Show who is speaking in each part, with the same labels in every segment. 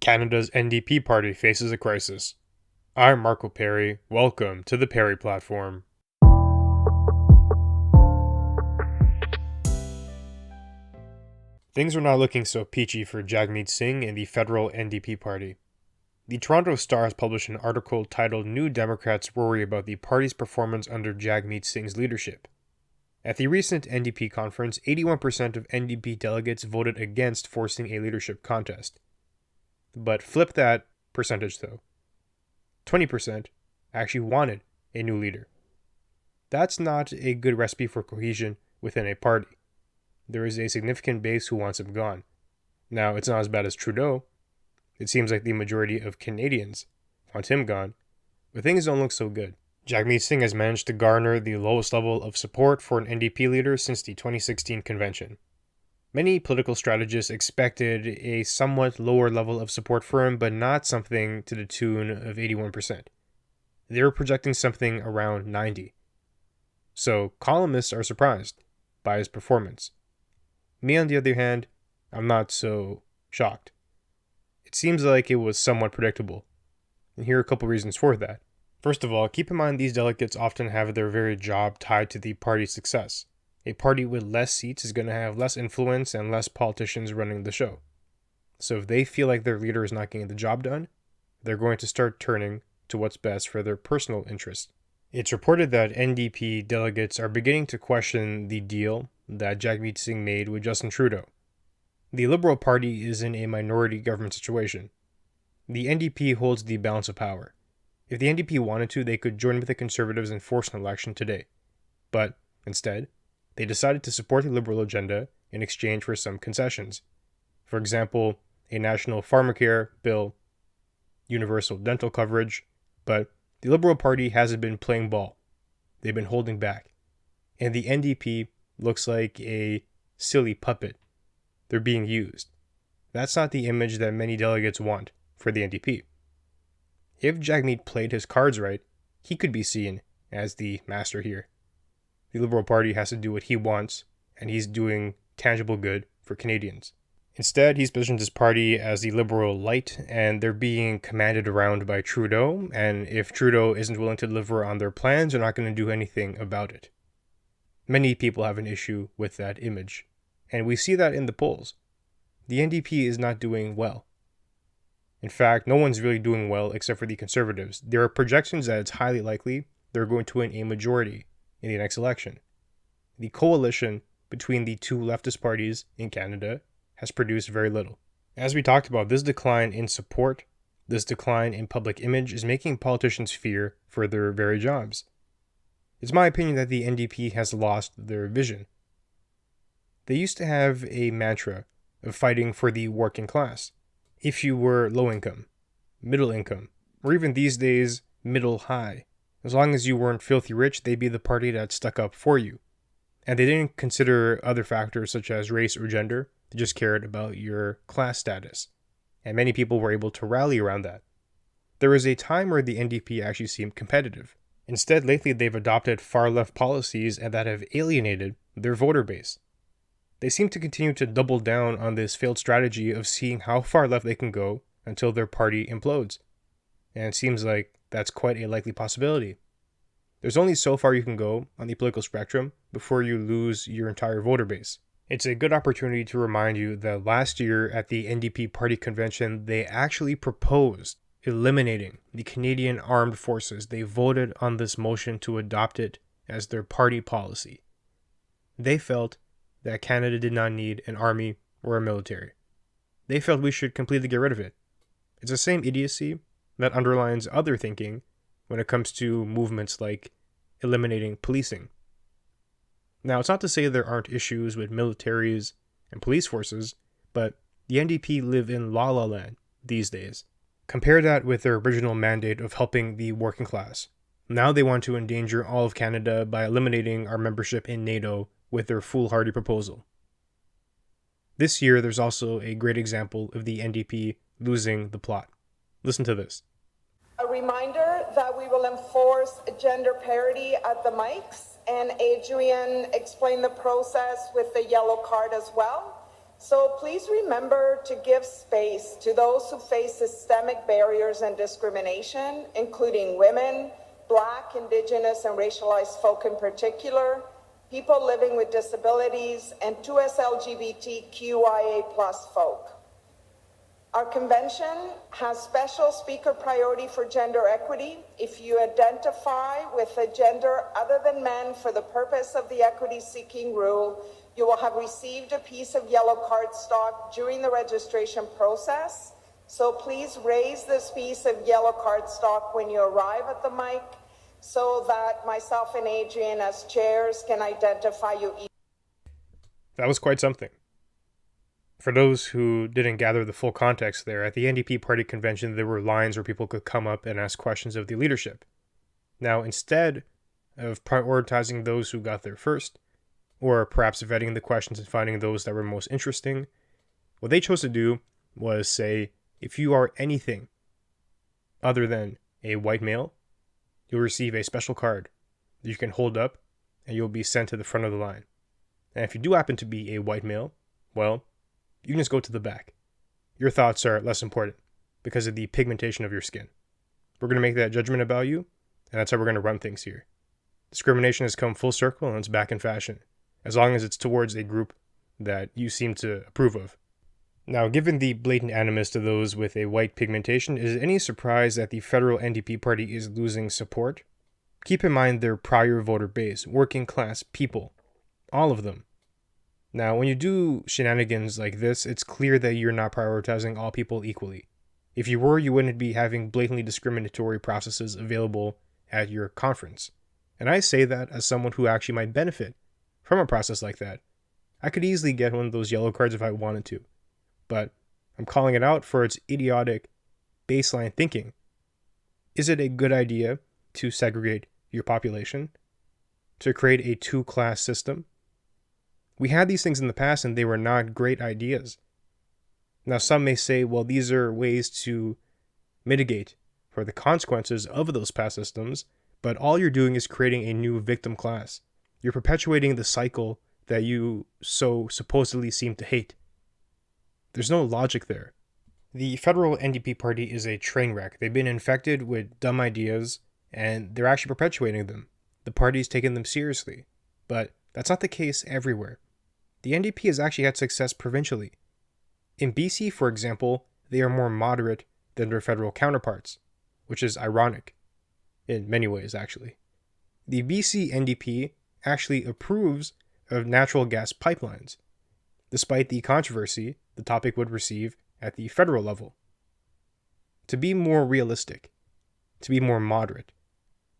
Speaker 1: Canada's NDP party faces a crisis. I'm Marco Perry. Welcome to the Perry Platform. Things are not looking so peachy for Jagmeet Singh and the federal NDP party. The Toronto Star has published an article titled New Democrats Worry About the Party's Performance Under Jagmeet Singh's Leadership. At the recent NDP conference, 81% of NDP delegates voted against forcing a leadership contest. But flip that percentage though. 20% actually wanted a new leader. That's not a good recipe for cohesion within a party. There is a significant base who wants him gone. Now, it's not as bad as Trudeau. It seems like the majority of Canadians want him gone, but things don't look so good. Jagmeet Singh has managed to garner the lowest level of support for an NDP leader since the 2016 convention. Many political strategists expected a somewhat lower level of support for him, but not something to the tune of 81%. They were projecting something around 90%. So columnists are surprised by his performance. Me, on the other hand, I'm not so shocked. It seems like it was somewhat predictable, and here are a couple reasons for that. First of all, keep in mind these delegates often have their very job tied to the party's success. A party with less seats is going to have less influence and less politicians running the show. So if they feel like their leader is not getting the job done, they're going to start turning to what's best for their personal interests. It's reported that NDP delegates are beginning to question the deal that Jagmeet Singh made with Justin Trudeau. The Liberal Party is in a minority government situation. The NDP holds the balance of power. If the NDP wanted to, they could join with the Conservatives and force an election today. But instead, they decided to support the Liberal agenda in exchange for some concessions. For example, a national pharmacare bill, universal dental coverage, but the Liberal Party hasn't been playing ball. They've been holding back. And the NDP looks like a silly puppet. They're being used. That's not the image that many delegates want for the NDP. If Jagmeet played his cards right, he could be seen as the master here. The Liberal Party has to do what he wants, and he's doing tangible good for Canadians. Instead, he's positioned his party as the Liberal light, and they're being commanded around by Trudeau, and if Trudeau isn't willing to deliver on their plans, they're not going to do anything about it. Many people have an issue with that image, and we see that in the polls. The NDP is not doing well. In fact, no one's really doing well except for the Conservatives. There are projections that it's highly likely they're going to win a majority in the next election. The coalition between the two leftist parties in Canada has produced very little. As we talked about, this decline in support, this decline in public image is making politicians fear for their very jobs. It's my opinion that the NDP has lost their vision. They used to have a mantra of fighting for the working class. If you were low income, middle income, or even these days, middle high, as long as you weren't filthy rich, they'd be the party that stuck up for you. And they didn't consider other factors such as race or gender. They just cared about your class status. And many people were able to rally around that. There was a time where the NDP actually seemed competitive. Instead, lately they've adopted far-left policies and that have alienated their voter base. They seem to continue to double down on this failed strategy of seeing how far left they can go until their party implodes. And it seems like that's quite a likely possibility. There's only so far you can go on the political spectrum before you lose your entire voter base. It's a good opportunity to remind you that last year at the NDP party convention, they actually proposed eliminating the Canadian Armed Forces. They voted on this motion to adopt it as their party policy. They felt that Canada did not need an army or a military. They felt we should completely get rid of it. It's the same idiocy that underlines other thinking when it comes to movements like eliminating policing. Now, it's not to say there aren't issues with militaries and police forces, but the NDP live in la-la land these days. Compare that with their original mandate of helping the working class. Now they want to endanger all of Canada by eliminating our membership in NATO with their foolhardy proposal. This year, there's also a great example of the NDP losing the plot. Listen to this.
Speaker 2: A reminder that we will enforce gender parity at the mics, and Adrian explained the process with the yellow card as well. So please remember to give space to those who face systemic barriers and discrimination, including women, Black, Indigenous, and racialized folk in particular, people living with disabilities, and 2S LGBTQIA+ folk. Our convention has special speaker priority for gender equity. If you identify with a gender other than men for the purpose of the equity-seeking rule, you will have received a piece of yellow cardstock during the registration process. So please raise this piece of yellow cardstock when you arrive at the mic so that myself and Adrian as chairs can identify you.
Speaker 1: That was quite something. For those who didn't gather the full context there, at the NDP party convention, there were lines where people could come up and ask questions of the leadership. Now, instead of prioritizing those who got there first, or perhaps vetting the questions and finding those that were most interesting, what they chose to do was say, if you are anything other than a white male, you'll receive a special card that you can hold up and you'll be sent to the front of the line. And if you do happen to be a white male, well, you can just go to the back. Your thoughts are less important because of the pigmentation of your skin. We're going to make that judgment about you, and that's how we're going to run things here. Discrimination has come full circle and it's back in fashion, as long as it's towards a group that you seem to approve of. Now, given the blatant animus to those with a white pigmentation, is it any surprise that the federal NDP party is losing support? Keep in mind their prior voter base, working class people, all of them. Now, when you do shenanigans like this, it's clear that you're not prioritizing all people equally. If you were, you wouldn't be having blatantly discriminatory processes available at your conference. And I say that as someone who actually might benefit from a process like that. I could easily get one of those yellow cards if I wanted to, but I'm calling it out for its idiotic baseline thinking. Is it a good idea to segregate your population? To create a two-class system? We had these things in the past and they were not great ideas. Now some may say, well, these are ways to mitigate for the consequences of those past systems, but all you're doing is creating a new victim class. You're perpetuating the cycle that you so supposedly seem to hate. There's no logic there. The federal NDP party is a train wreck. They've been infected with dumb ideas and they're actually perpetuating them. The party's taken them seriously, but that's not the case everywhere. The NDP has actually had success provincially. In BC, for example, they are more moderate than their federal counterparts, which is ironic, in many ways actually. The BC NDP actually approves of natural gas pipelines, despite the controversy the topic would receive at the federal level. To be more realistic, to be more moderate,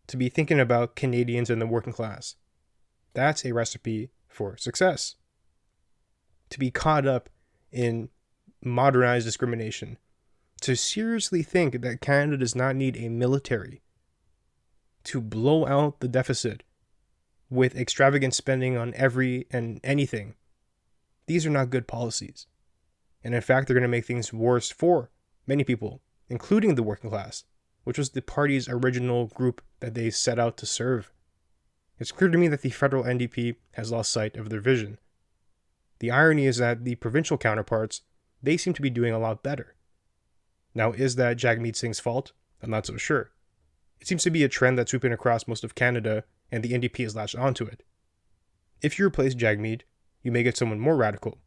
Speaker 1: to be thinking about Canadians and the working class, that's a recipe for success. To be caught up in modernized discrimination, to seriously think that Canada does not need a military to blow out the deficit with extravagant spending on every and anything, these are not good policies. And in fact, they're going to make things worse for many people, including the working class, which was the party's original group that they set out to serve. It's clear to me that the federal NDP has lost sight of their vision. The irony is that the provincial counterparts, they seem to be doing a lot better. Now, is that Jagmeet Singh's fault? I'm not so sure. It seems to be a trend that's sweeping across most of Canada, and the NDP has latched onto it. If you replace Jagmeet, you may get someone more radical,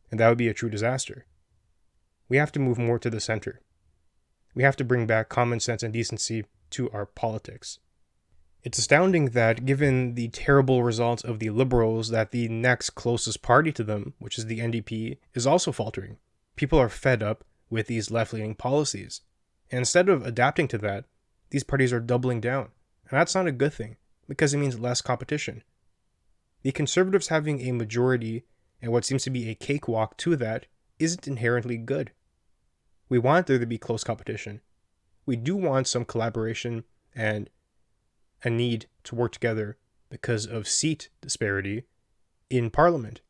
Speaker 1: and that would be a true disaster. We have to move more to the center. We have to bring back common sense and decency to our politics. It's astounding that, given the terrible results of the Liberals, that the next closest party to them, which is the NDP, is also faltering. People are fed up with these left-leaning policies. And instead of adapting to that, these parties are doubling down. And that's not a good thing, because it means less competition. The Conservatives having a majority and what seems to be a cakewalk to that isn't inherently good. We want there to be close competition. We do want some collaboration and a need to work together because of seat disparity in Parliament.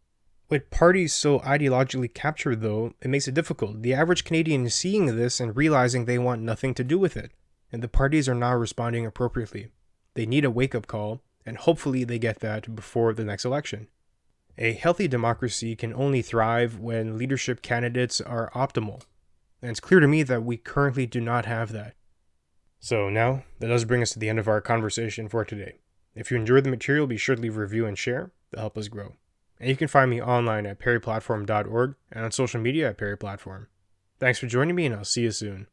Speaker 1: With parties so ideologically captured, though, it makes it difficult. The average Canadian is seeing this and realizing they want nothing to do with it, and the parties are not responding appropriately. They need a wake-up call, and hopefully they get that before the next election. A healthy democracy can only thrive when leadership candidates are optimal, and it's clear to me that we currently do not have that. So now, that does bring us to the end of our conversation for today. If you enjoyed the material, be sure to leave a review and share. That'll help us grow. And you can find me online at perryplatform.org and on social media at perryplatform. Thanks for joining me, and I'll see you soon.